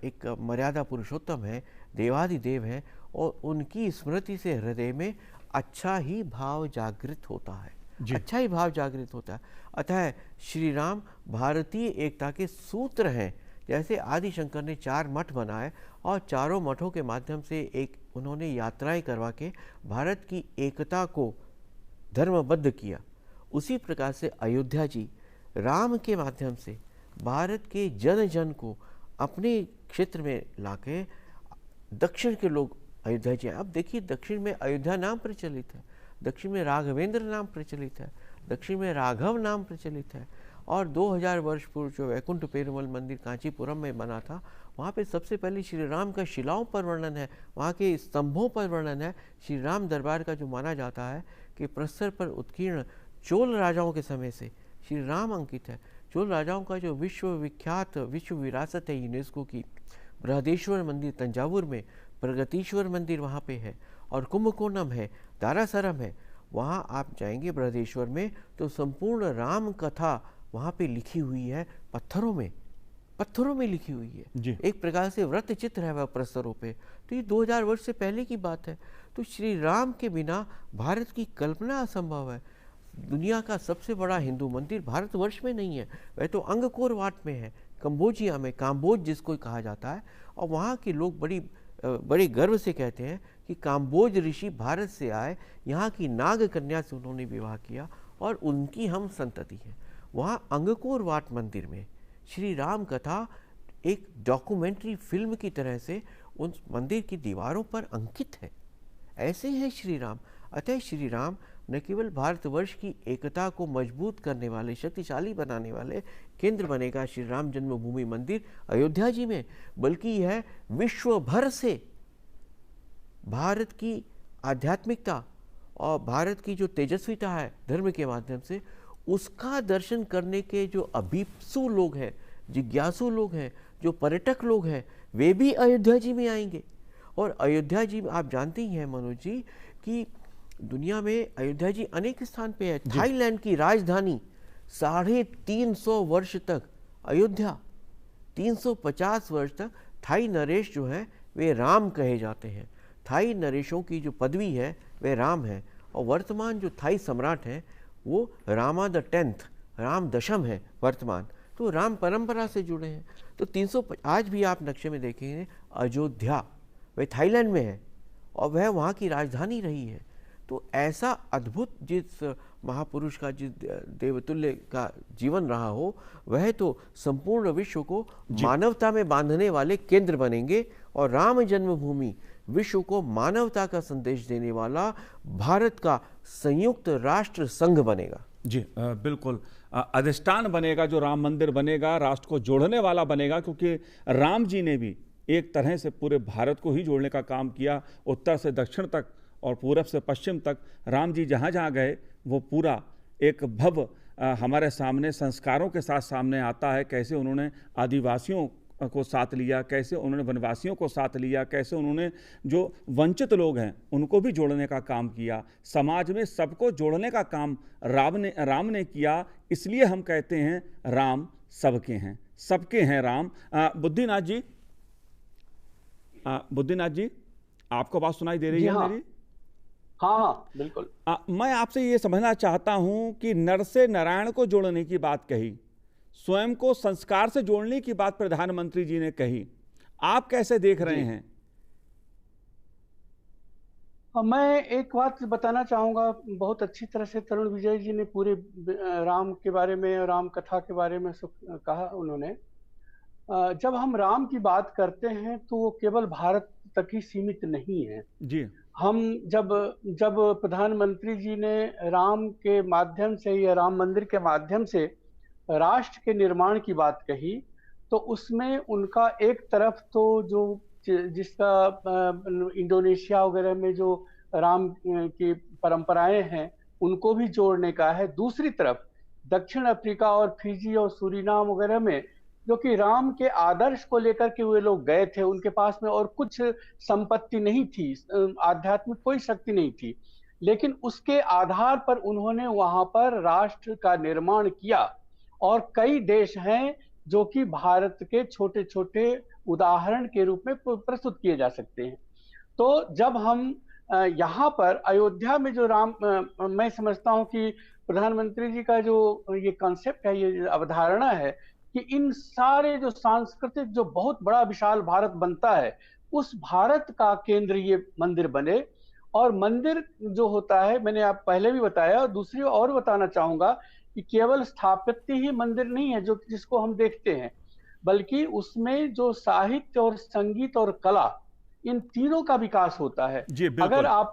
एक मर्यादा पुरुषोत्तम हैं, देवादिदेव हैं, और उनकी स्मृति से हृदय में अच्छा ही भाव जागृत होता है, अच्छा ही भाव जागृत होता है। अतः श्री राम भारतीय एकता के सूत्र हैं। जैसे आदि शंकर ने 4 मठ बनाए और चारों मठों के माध्यम से एक उन्होंने यात्राएं करवा के भारत की एकता को धर्मबद्ध किया, उसी प्रकार से अयोध्या जी राम के माध्यम से भारत के जन जन को अपने क्षेत्र में लाके दक्षिण के लोग अयोध्या जी। अब देखिए दक्षिण में अयोध्या नाम प्रचलित है, दक्षिण में राघवेंद्र नाम प्रचलित है, दक्षिण में राघव नाम प्रचलित है। और 2000 वर्ष पूर्व जो वैकुंठ पेरुमल मंदिर कांचीपुरम में बना था, वहाँ पे सबसे पहले श्री राम का शिलाओं पर वर्णन है, वहाँ के स्तंभों पर वर्णन है। श्री राम दरबार का जो माना जाता है कि प्रस्तर पर उत्कीर्ण चोल राजाओं के समय से श्री राम अंकित है। चोल राजाओं का जो विश्वविख्यात विश्व विरासत है यूनेस्को की, बृहदेश्वर मंदिर तंजावुर में, प्रगतीश्वर मंदिर वहाँ पे है, और कुंभकोणम है, दारासरम है। वहाँ आप जाएंगे बृहदेश्वर में तो संपूर्ण राम कथा वहाँ पे लिखी हुई है, पत्थरों में लिखी हुई है। एक प्रकार से व्रत चित्र है वह प्रस्तरों पे। तो ये 2000 वर्ष से पहले की बात है। तो श्री राम के बिना भारत की कल्पना असंभव है। दुनिया का सबसे बड़ा हिंदू मंदिर भारतवर्ष में नहीं है, वह तो अंगकोर वाट में है, कंबोजिया में, काम्बोज जिसको कहा जाता है। और वहाँ के लोग बड़ी बड़े गर्व से कहते हैं कि काम्बोज ऋषि भारत से आए, यहाँ की नाग कन्या से उन्होंने विवाह किया और उनकी हम संतति हैं। वहाँ अंगकोर वाट मंदिर में श्री राम कथा एक डॉक्यूमेंट्री फिल्म की तरह से उन मंदिर की दीवारों पर अंकित है। ऐसे हैं श्री राम। अतः श्री राम न केवल भारतवर्ष की एकता को मजबूत करने वाले, शक्तिशाली बनाने वाले केंद्र बनेगा श्री राम जन्मभूमि मंदिर अयोध्या जी में, बल्कि यह विश्व भर से भारत की आध्यात्मिकता और भारत की जो तेजस्विता है धर्म के माध्यम से, उसका दर्शन करने के जो अभीप्सु लोग हैं, जिज्ञासु लोग हैं, जो पर्यटक लोग हैं, वे भी अयोध्या जी में आएंगे। और अयोध्या जी में आप जानते ही हैं मनोज जी कि दुनिया में अयोध्या जी अनेक स्थान पे है। थाईलैंड की राजधानी 350 वर्ष तक अयोध्या, 350 वर्ष तक थाई नरेश जो है वे राम कहे जाते हैं। थाई नरेशों की जो पदवी है वे राम है। और वर्तमान जो थाई सम्राट हैं वो रामा द 10th, राम दशम है वर्तमान। तो राम परंपरा से जुड़े हैं। तो 300 आज भी आप नक्शे में देखेंगे अयोध्या वह थाईलैंड में है और वह वहाँ की राजधानी रही है। तो ऐसा अद्भुत जिस महापुरुष का, जिस देवतुल्य का जीवन रहा हो, वह तो संपूर्ण विश्व को मानवता में बांधने वाले केंद्र बनेंगे और राम जन्मभूमि विश्व को मानवता का संदेश देने वाला भारत का संयुक्त राष्ट्र संघ बनेगा। जी बिल्कुल, अधिष्ठान बनेगा, जो राम मंदिर बनेगा, राष्ट्र को जोड़ने वाला बनेगा, क्योंकि राम जी ने भी एक तरह से पूरे भारत को ही जोड़ने का काम किया। उत्तर से दक्षिण तक और पूरब से पश्चिम तक राम जी जहाँ जहाँ गए वो पूरा एक भव्य हमारे सामने संस्कारों के साथ सामने आता है। कैसे उन्होंने आदिवासियों को साथ लिया, कैसे उन्होंने वनवासियों को साथ लिया, कैसे उन्होंने जो वंचित लोग हैं उनको भी जोड़ने का काम किया। समाज में सबको जोड़ने का काम राम ने किया। इसलिए हम कहते हैं राम सबके हैं, सबके हैं राम। बुद्धिनाथ जी आपको बात सुनाई दे रही है मेरी? हाँ बिल्कुल। मैं आपसे ये समझना चाहता हूं कि नर से नारायण को जोड़ने की बात कही, स्वयं को संस्कार से जोड़ने की बात प्रधानमंत्री जी ने कही, आप कैसे देख रहे हैं? मैं एक बात बताना चाहूंगा, बहुत अच्छी तरह से तरुण विजय जी ने पूरे राम के बारे में, राम कथा के बारे में कहा उन्होंने। जब हम राम की बात करते हैं तो वो केवल भारत तक ही सीमित नहीं है जी। हम जब प्रधानमंत्री जी ने राम के माध्यम से या राम मंदिर के माध्यम से राष्ट्र के निर्माण की बात कही, तो उसमें उनका एक तरफ तो जो जिसका इंडोनेशिया वगैरह में जो राम की परंपराएं हैं उनको भी जोड़ने का है। दूसरी तरफ दक्षिण अफ्रीका और फिजी और सूरीनाम वगैरह में जो कि राम के आदर्श को लेकर के वे लोग गए थे, उनके पास में और कुछ संपत्ति नहीं थी, आध्यात्मिक कोई शक्ति नहीं थी, लेकिन उसके आधार पर उन्होंने वहां पर राष्ट्र का निर्माण किया। और कई देश हैं जो कि भारत के छोटे छोटे उदाहरण के रूप में प्रस्तुत किए जा सकते हैं। तो जब हम यहाँ पर अयोध्या में जो राम, मैं समझता हूँ कि प्रधानमंत्री जी का जो ये कॉन्सेप्ट है, ये अवधारणा है कि इन सारे जो सांस्कृतिक जो बहुत बड़ा विशाल भारत बनता है, उस भारत का केंद्र ये मंदिर बने। और मंदिर जो होता है, मैंने आप पहले भी बताया, और दूसरी और बताना चाहूंगा कि केवल स्थापत्य ही मंदिर नहीं है जो जिसको हम देखते हैं, बल्कि उसमें जो साहित्य और संगीत और कला, इन तीनों का विकास होता है। अगर आप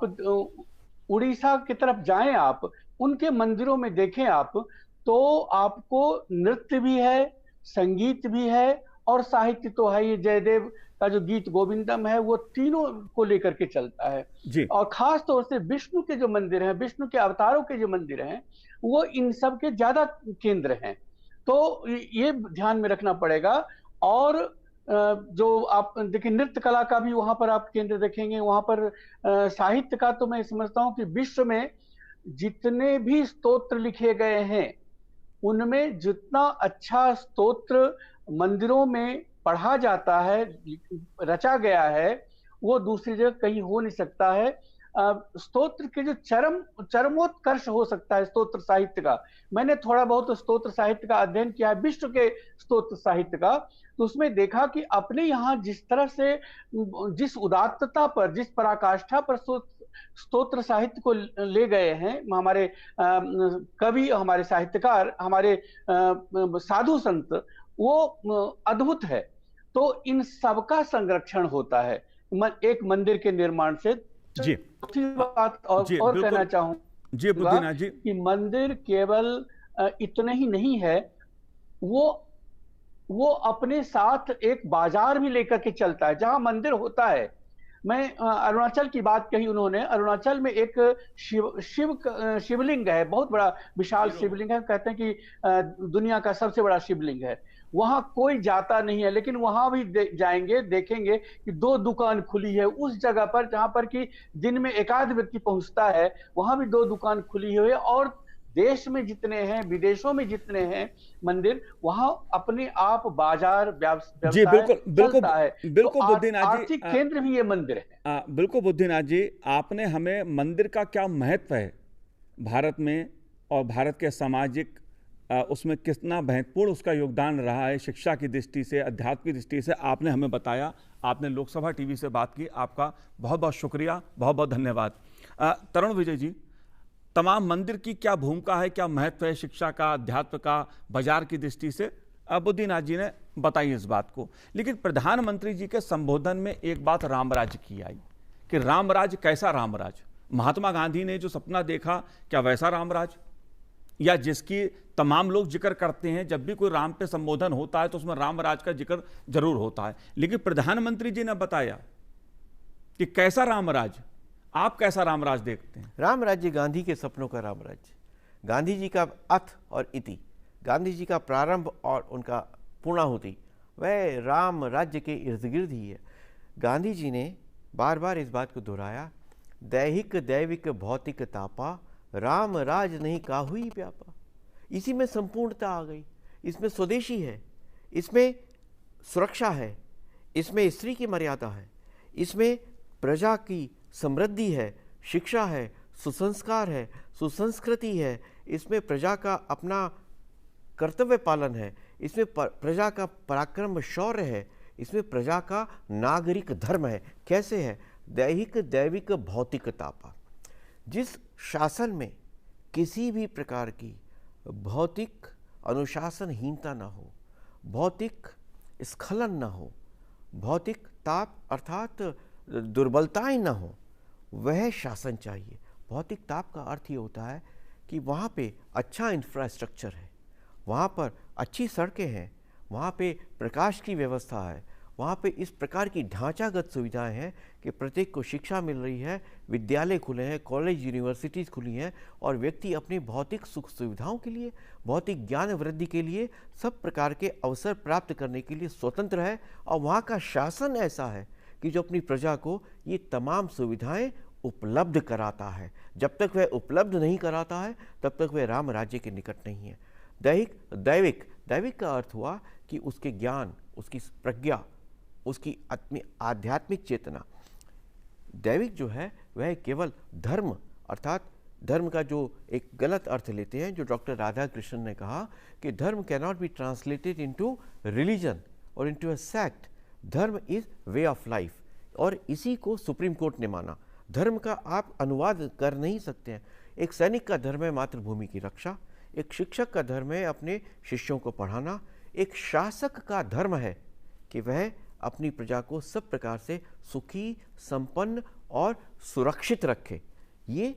उड़ीसा की तरफ जाएं, आप उनके मंदिरों में देखें आप, तो आपको नृत्य भी है, संगीत भी है और साहित्य तो है। ये जयदेव का जो गीत गोविंदम है वो तीनों को लेकर के चलता है जी। और खास तौर से विष्णु के जो मंदिर हैं, विष्णु के अवतारों के जो मंदिर हैं, वो इन सब के ज्यादा केंद्र हैं। तो ये ध्यान में रखना पड़ेगा। और जो आप देखिए नृत्य कला का भी वहां पर आप केंद्र देखेंगे, वहां पर साहित्य का तो मैं समझता हूँ कि विश्व में जितने भी स्तोत्र लिखे गए हैं उनमें जितना अच्छा स्तोत्र मंदिरों में पढ़ा जाता है, रचा गया है, वो दूसरी जगह कहीं हो नहीं सकता है। स्तोत्र के जो चरमोत्कर्ष हो सकता है स्तोत्र साहित्य का। मैंने थोड़ा बहुत स्तोत्र साहित्य का अध्ययन किया है, विश्व के स्तोत्र साहित्य का, तो उसमें देखा कि अपने यहाँ जिस तरह से, जिस उदात्तता पर, जिस पराकाष्ठा पर स्तोत्र साहित्य को ले गए हैं हमारे कवि, हमारे साहित्यकार, हमारे साधु संत, वो अद्भुत है। तो इन सबका संरक्षण होता है एक मंदिर के निर्माण से। जी, बात और जी, कहना चाहूंगा जी बुद्धिनाथ जी कि मंदिर केवल इतना ही नहीं है, वो अपने साथ एक बाजार भी लेकर के चलता है। जहां मंदिर होता है, मैं अरुणाचल की बात कही उन्होंने, अरुणाचल में एक शिवलिंग है, बहुत बड़ा विशाल शिवलिंग है, कहते हैं कि दुनिया का सबसे बड़ा शिवलिंग है। वहां कोई जाता नहीं है, लेकिन वहां भी जाएंगे, देखेंगे कि 2 दुकान खुली है उस जगह पर जहां पर कि दिन में एकाध व्यक्ति पहुंचता है, वहां भी 2 दुकान खुली हुई है। और देश में जितने हैं, विदेशों में जितने हैं मंदिर, वहां अपने आप बाजार व्यवसाय जी, बिल्कुल चलता है। बिल्कुल तो बुद्धिनाथ जी, आर्थिक केंद्र भी ये मंदिर है। बिल्कुल बुद्धिनाथ जी, आपने हमें मंदिर का क्या महत्व है भारत में और भारत के सामाजिक उसमें कितना महत्वपूर्ण उसका योगदान रहा है शिक्षा की दृष्टि से, अध्यात्म की दृष्टि से, आपने हमें बताया। आपने लोकसभा टीवी से बात की, आपका बहुत बहुत शुक्रिया, बहुत बहुत धन्यवाद। तरुण विजय जी, तमाम मंदिर की क्या भूमिका है, क्या महत्व है शिक्षा का, अध्यात्म का, बाजार की दृष्टि से, बुद्धिनाथ जी ने बताई इस बात को। लेकिन प्रधानमंत्री जी के संबोधन में एक बात रामराज की आई कि रामराज कैसा रामराज? महात्मा गांधी ने जो सपना देखा, क्या वैसा रामराज, या जिसकी तमाम लोग जिक्र करते हैं, जब भी कोई राम पे संबोधन होता है तो उसमें रामराज का जिक्र जरूर होता है, लेकिन प्रधानमंत्री जी ने बताया कि कैसा रामराज, आप कैसा रामराज देखते हैं? राम राज्य गांधी के सपनों का राम राज्य, गांधी जी का अथ और इति, गांधी जी का प्रारंभ और उनका पूर्णाहुति, वह राम राज्य के इर्द गिर्द ही है। गांधी जी ने बार बार इस बात को दोहराया, दैहिक दैविक भौतिक तापा, राम राज नहीं काहुई व्यापा। इसी में संपूर्णता आ गई। इसमें स्वदेशी है, इसमें सुरक्षा है, इसमें स्त्री की मर्यादा है, इसमें प्रजा की समृद्धि है, शिक्षा है, सुसंस्कार है, सुसंस्कृति है, इसमें प्रजा का अपना कर्तव्य पालन है, इसमें प्रजा का पराक्रम शौर्य है, इसमें प्रजा का नागरिक धर्म है। कैसे है? दैहिक दैविक भौतिक तापा। जिस शासन में किसी भी प्रकार की भौतिक अनुशासनहीनता ना हो, भौतिक स्खलन ना हो, भौतिक ताप अर्थात दुर्बलताएं ना हो, वह शासन चाहिए। भौतिक ताप का अर्थ ये होता है कि वहाँ पे अच्छा इंफ्रास्ट्रक्चर है, वहाँ पर अच्छी सड़कें हैं, वहाँ पे प्रकाश की व्यवस्था है, वहाँ पे इस प्रकार की ढांचागत सुविधाएं हैं कि प्रत्येक को शिक्षा मिल रही है, विद्यालय खुले हैं, कॉलेज यूनिवर्सिटीज़ खुली हैं, और व्यक्ति अपनी भौतिक सुख सुविधाओं के लिए, भौतिक ज्ञान वृद्धि के लिए, सब प्रकार के अवसर प्राप्त करने के लिए स्वतंत्र है। और वहाँ का शासन ऐसा है कि जो अपनी प्रजा को ये तमाम सुविधाएं उपलब्ध कराता है। जब तक वह उपलब्ध नहीं कराता है तब तक वह राम राज्य के निकट नहीं है। दैहिक दैविक, दैविक का अर्थ हुआ कि उसके ज्ञान, उसकी प्रज्ञा, उसकी आध्यात्मिक चेतना। दैविक जो है वह केवल धर्म, अर्थात धर्म का जो एक गलत अर्थ लेते हैं, जो डॉक्टर राधा कृष्ण ने कहा कि धर्म can not be translated into religion और इनटू अ सेक्ट। धर्म इज वे ऑफ लाइफ, और इसी को सुप्रीम कोर्ट ने माना। धर्म का आप अनुवाद कर नहीं सकते हैं। एक सैनिक का धर्म है मातृभूमि की रक्षा, एक शिक्षक का धर्म है अपने शिष्यों को पढ़ाना, एक शासक का धर्म है कि वह अपनी प्रजा को सब प्रकार से सुखी, संपन्न और सुरक्षित रखे। ये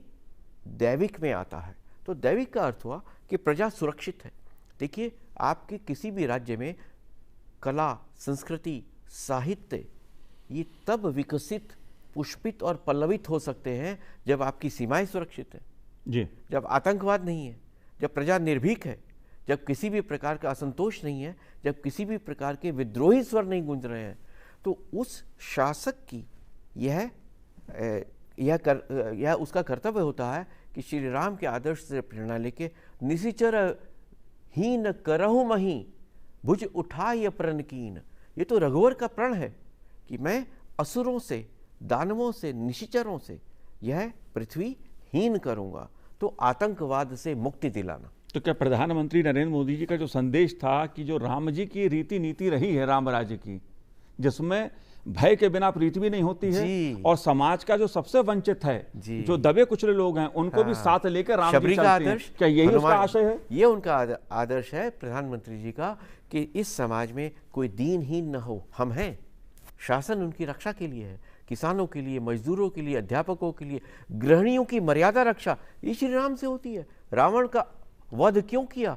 दैविक में आता है। तो दैविक का अर्थ हुआ कि प्रजा सुरक्षित है। देखिए, आपके किसी भी राज्य में कला, संस्कृति, साहित्य ये तब विकसित, पुष्पित और पल्लवित हो सकते हैं जब आपकी सीमाएं सुरक्षित हैं, जी, जब आतंकवाद नहीं है, जब प्रजा निर्भीक है, जब किसी भी प्रकार का असंतोष नहीं है, जब किसी भी प्रकार के विद्रोही स्वर नहीं गूंज रहे हैं। तो उस शासक की यह उसका कर्तव्य होता है कि श्री राम के आदर्श से प्रेरणा लेके निशिचर हीन करहु मही भुज उठाय प्रण कीन। ये तो रघुवर का प्रण है कि मैं असुरों से, दानवों से, निशिचरों से, यह पृथ्वी हीन करूंगा। तो आतंकवाद से मुक्ति दिलाना। तो क्या प्रधानमंत्री नरेंद्र मोदी जी का जो संदेश था कि जो राम जी की रीति नीति रही है राम राज्य की, जिसमें भय के बिना पृथ्वी नहीं होती है और समाज का जो सबसे वंचित है, जो दबे कुचले लोग हैं, उनको भी साथ लेकर राम जी चलते हैं, क्या यही उसका आशय है? ये उनका आदर्श है प्रधानमंत्री जी का कि इस समाज में कोई दीनहीन न हो। हम हैं, शासन उनकी रक्षा के लिए है, किसानों के लिए, मजदूरों के लिए, अध्यापकों के लिए, गृहिणियों की मर्यादा रक्षा ये श्री राम से होती है। रावण का वध क्यों किया?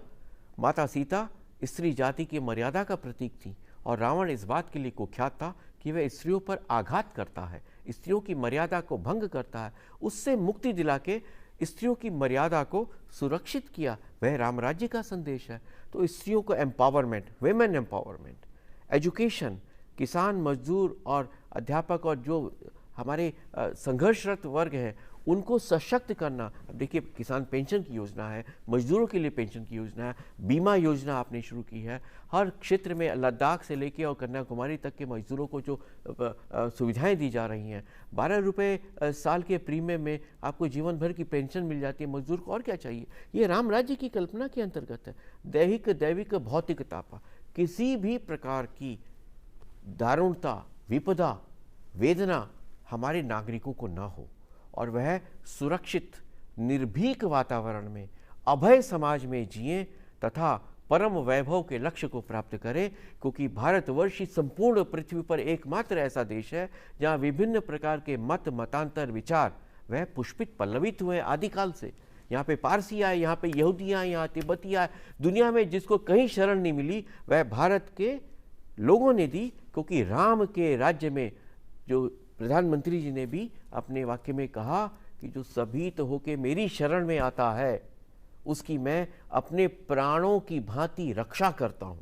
माता सीता स्त्री जाति की मर्यादा का प्रतीक थी और रावण इस बात के लिए कुख्यात था कि वह स्त्रियों पर आघात करता है, स्त्रियों की मर्यादा को भंग करता है। उससे मुक्ति दिला के स्त्रियों की मर्यादा को सुरक्षित किया, वह राम राज्य का संदेश है। तो स्त्रियों को एम्पावरमेंट, वेमेन एम्पावरमेंट, एजुकेशन, किसान, मजदूर और अध्यापक और जो हमारे संघर्षरत वर्ग हैं उनको सशक्त करना। अब देखिए, किसान पेंशन की योजना है, मजदूरों के लिए पेंशन की योजना है, बीमा योजना आपने शुरू की है। हर क्षेत्र में लद्दाख से लेके और कन्याकुमारी तक के मजदूरों को जो सुविधाएं दी जा रही हैं, 12 रुपये साल के प्रीमियम में आपको जीवन भर की पेंशन मिल जाती है। मजदूर को और क्या चाहिए? ये राम राज्य की कल्पना के अंतर्गत है। दैहिक दैविक भौतिकता पर किसी भी प्रकार की दारुणता, विपदा, वेदना हमारे नागरिकों को ना हो और वह सुरक्षित निर्भीक वातावरण में अभय समाज में जिए तथा परम वैभव के लक्ष्य को प्राप्त करें। क्योंकि भारतवर्ष संपूर्ण पृथ्वी पर एकमात्र ऐसा देश है जहाँ विभिन्न प्रकार के मत, मतांतर, विचार वह पुष्पित पल्लवित हुए आदिकाल से। यहाँ पे पारसी आए, यहाँ पे यहूदी आए, यहाँ तिब्बती आए। दुनिया में जिसको कहीं शरण नहीं मिली वह भारत के लोगों ने दी। क्योंकि राम के राज्य में, जो प्रधानमंत्री जी ने भी अपने वाक्य में कहा कि जो सभीत होके मेरी शरण में आता है उसकी मैं अपने प्राणों की भांति रक्षा करता हूं।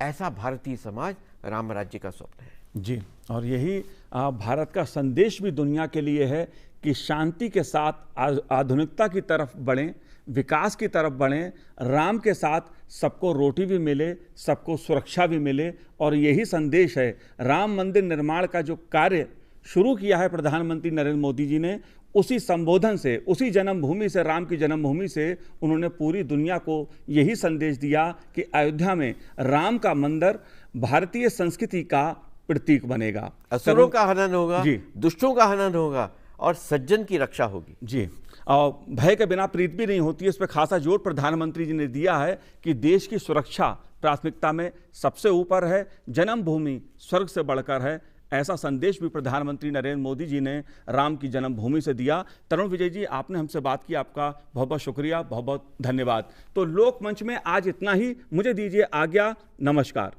ऐसा भारतीय समाज राम राज्य का स्वप्न है जी। और यही भारत का संदेश भी दुनिया के लिए है कि शांति के साथ आधुनिकता की तरफ बढ़ें, विकास की तरफ बढ़ें, राम के साथ सबको रोटी भी मिले, सबको सुरक्षा भी मिले। और यही संदेश है। राम मंदिर निर्माण का जो कार्य शुरू किया है प्रधानमंत्री नरेंद्र मोदी जी ने, उसी संबोधन से, उसी जन्मभूमि से, राम की जन्मभूमि से उन्होंने पूरी दुनिया को यही संदेश दिया कि अयोध्या में राम का मंदिर भारतीय संस्कृति का प्रतीक बनेगा। असुरों का हनन होगा, दुष्टों का हनन होगा और सज्जन की रक्षा होगी जी। और भय के बिना पृथ्वी नहीं होती है, इस पर खासा जोर प्रधानमंत्री जी ने दिया है कि देश की सुरक्षा प्राथमिकता में सबसे ऊपर है, जन्मभूमि स्वर्ग से बढ़कर है। ऐसा संदेश भी प्रधानमंत्री नरेंद्र मोदी जी ने राम की जन्मभूमि से दिया। तरुण विजय जी, आपने हमसे बात की, आपका बहुत बहुत शुक्रिया, बहुत बहुत धन्यवाद। तो लोकमंच में आज इतना ही, मुझे दीजिए आज्ञा, नमस्कार।